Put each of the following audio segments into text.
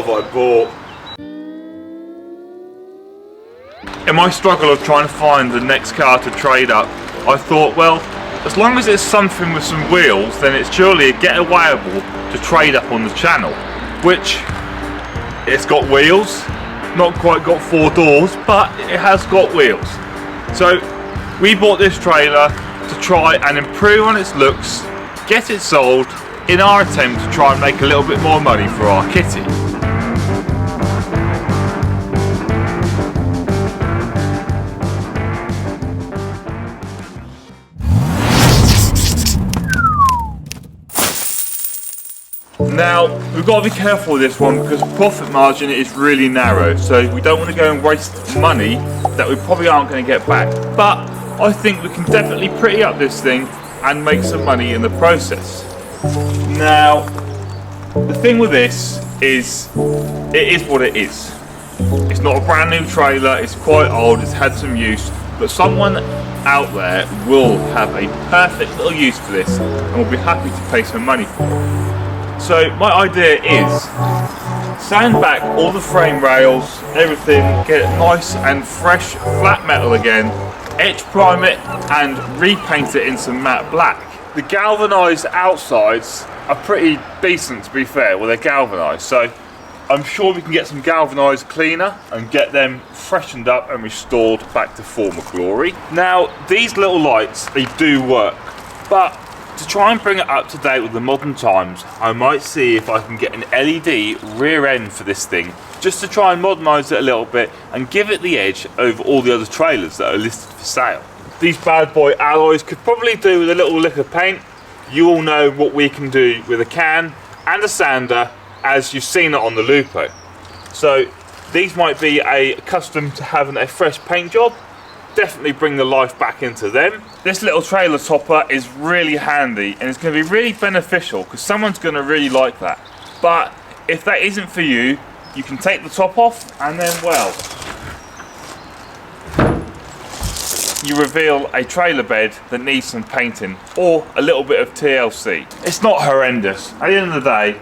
have I bought? In my struggle of trying to find the next car to trade up, I thought, well, as long as it's something with some wheels, then it's surely a getawayable to trade up on the channel. Which, it's got wheels, not quite got 4 doors, but it has got wheels. So we bought this trailer to try and improve on its looks, get it sold, in our attempt to try and make a little bit more money for our kitty. Now, we've got to be careful with this one because profit margin is really narrow, so we don't want to go and waste money that we probably aren't going to get back. But I think we can definitely pretty up this thing and make some money in the process. Now, the thing with this is, it is what it is. It's not a brand new trailer, it's quite old, it's had some use, but someone out there will have a perfect little use for this and will be happy to pay some money for it. So my idea is sand back all the frame rails, everything, get it nice and fresh flat metal again, etch prime it and repaint it in some matte black. The galvanised outsides are pretty decent, to be fair, well they're galvanised, so I'm sure we can get some galvanised cleaner and get them freshened up and restored back to former glory. Now these little lights, they do work, but to try and bring it up to date with the modern times, I might see if I can get an LED rear end for this thing, just to try and modernise it a little bit and give it the edge over all the other trailers that are listed for sale. These bad boy alloys could probably do with a little lick of paint. You all know what we can do with a can and a sander, as you've seen it on the Lupo. So these might be accustomed to having a fresh paint job. Definitely bring the life back into them. This little trailer topper is really handy and it's going to be really beneficial because someone's going to really like that. But if that isn't for you, you can take the top off and then, well, you reveal a trailer bed that needs some painting or a little bit of TLC. It's not horrendous. At the end of the day,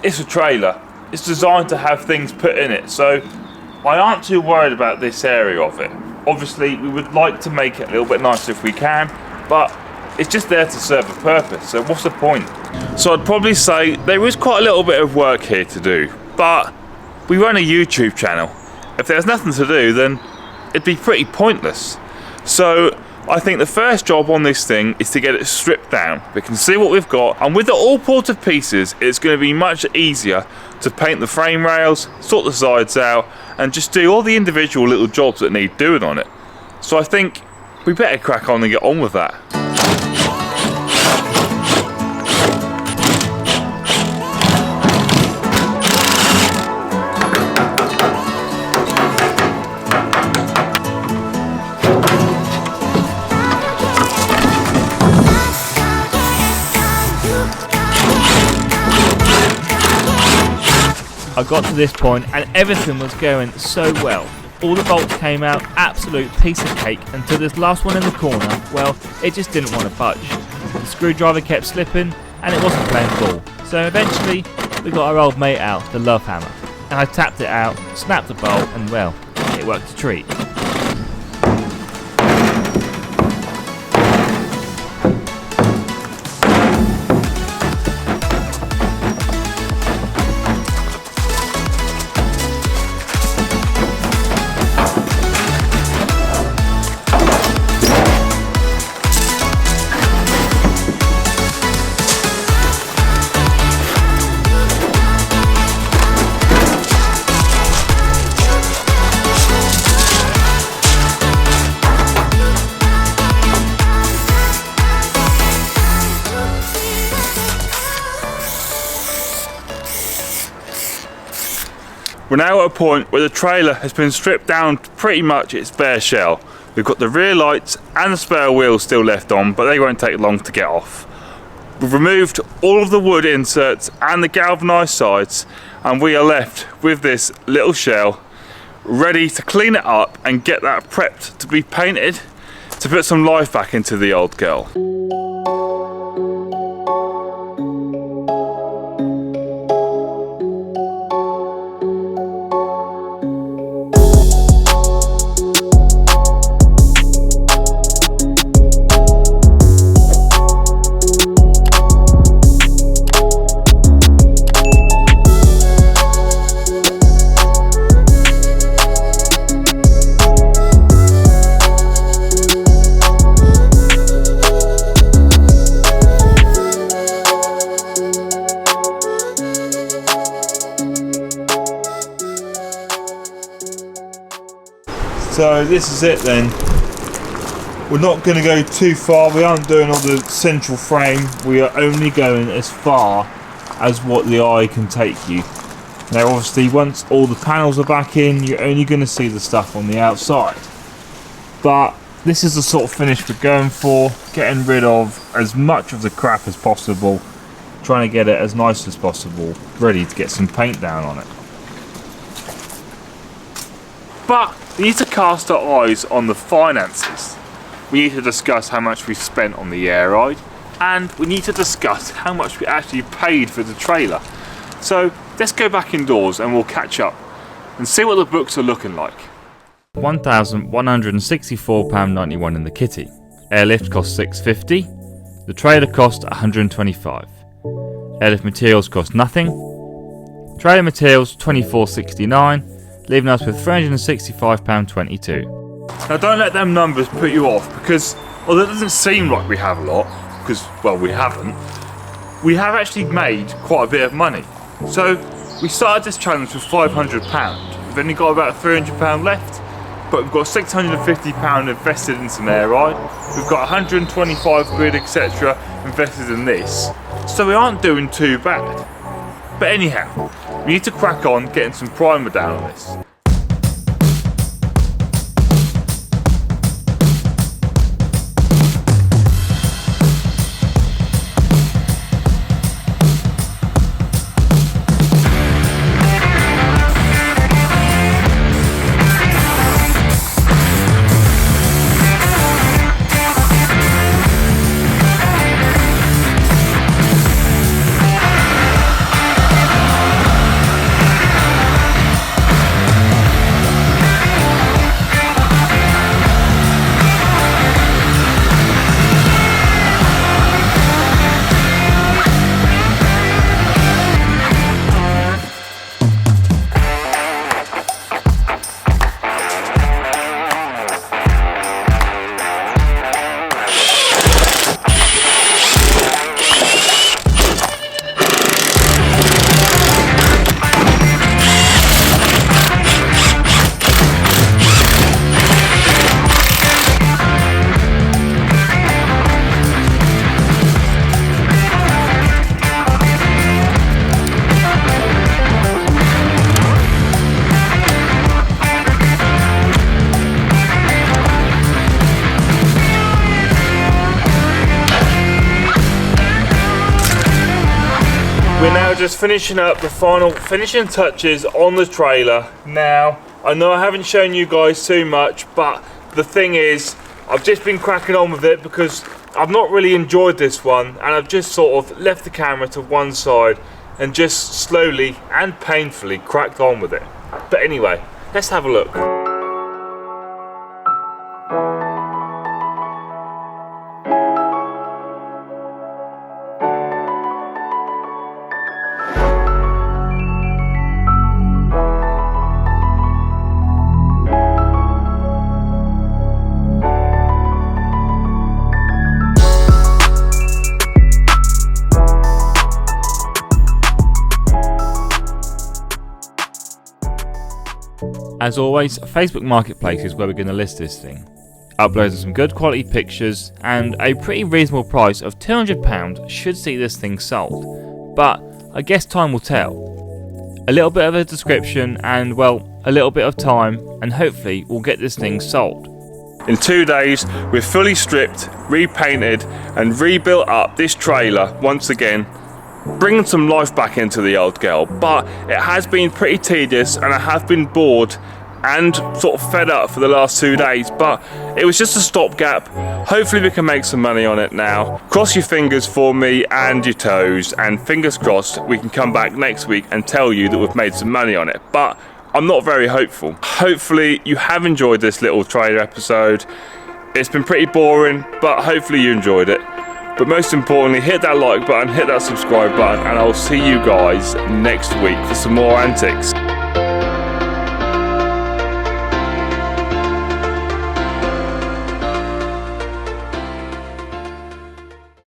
it's a trailer. It's designed to have things put in it, so I aren't too worried about this area of it. Obviously, we would like to make it a little bit nicer if we can, but it's just there to serve a purpose, so what's the point? So I'd probably say there is quite a little bit of work here to do, but we run a YouTube channel. If there's nothing to do, then it'd be pretty pointless. So I think the first job on this thing is to get it stripped down. We can see what we've got, and with it all pulled to pieces, it's going to be much easier to paint the frame rails, sort the sides out, and just do all the individual little jobs that need doing on it. So I think we better crack on and get on with that. I got to this point and everything was going so well. All the bolts came out, absolute piece of cake, until this last one in the corner, well, it just didn't want to budge. The screwdriver kept slipping and it wasn't playing ball. So eventually we got our old mate out, the love hammer, and I tapped it out, snapped the bolt, and well, it worked a treat. We're now at a point where the trailer has been stripped down to pretty much its bare shell. We've got the rear lights and the spare wheels still left on, but they won't take long to get off. We've removed all of the wood inserts and the galvanised sides, and we are left with this little shell ready to clean it up and get that prepped to be painted to put some life back into the old girl. So this is it then. We're not going to go too far. We aren't doing all the central frame. We are only going as far as what the eye can take you. Now obviously once all the panels are back in, you're only going to see the stuff on the outside. But this is the sort of finish we're going for, getting rid of as much of the crap as possible, trying to get it as nice as possible, ready to get some paint down on it. But we need to cast our eyes on the finances. We need to discuss how much we spent on the air ride, and we need to discuss how much we actually paid for the trailer. So let's go back indoors and we'll catch up and see what the books are looking like. £1,164.91 in the kitty. Airlift cost £6.50. The trailer cost £125. Airlift materials cost nothing. Trailer materials £24.69, leaving us with £365.22. Now don't let them numbers put you off, because although it doesn't seem like we have a lot, because well we haven't, we have actually made quite a bit of money. So we started this challenge with £500. We've only got about £300 left, but we've got £650 invested in some air ride. We've got 125 quid etc. invested in this. So we aren't doing too bad. But anyhow, we need to crack on getting some primer down on this. We're now just finishing up the final finishing touches on the trailer. Now, I know I haven't shown you guys too much, but the thing is, I've just been cracking on with it because I've not really enjoyed this one, and I've just sort of left the camera to one side and just slowly and painfully cracked on with it. But anyway, let's have a look. As always, Facebook Marketplace is where we're going to list this thing. Uploading some good quality pictures and a pretty reasonable price of £200 should see this thing sold, but I guess time will tell. A little bit of a description and, well, a little bit of time, and hopefully we'll get this thing sold. In 2 days, we've fully stripped, repainted and rebuilt up this trailer once again, bringing some life back into the old girl. But it has been pretty tedious and I have been bored and sort of fed up for the last 2 days, but it was just a stopgap. Hopefully we can make some money on it now. Cross your fingers for me and your toes, and fingers crossed we can come back next week and tell you that we've made some money on it, but I'm not very hopeful. Hopefully you have enjoyed this little trailer episode. It's been pretty boring, but hopefully you enjoyed it. But most importantly, hit that like button, hit that subscribe button, and I'll see you guys next week for some more antics.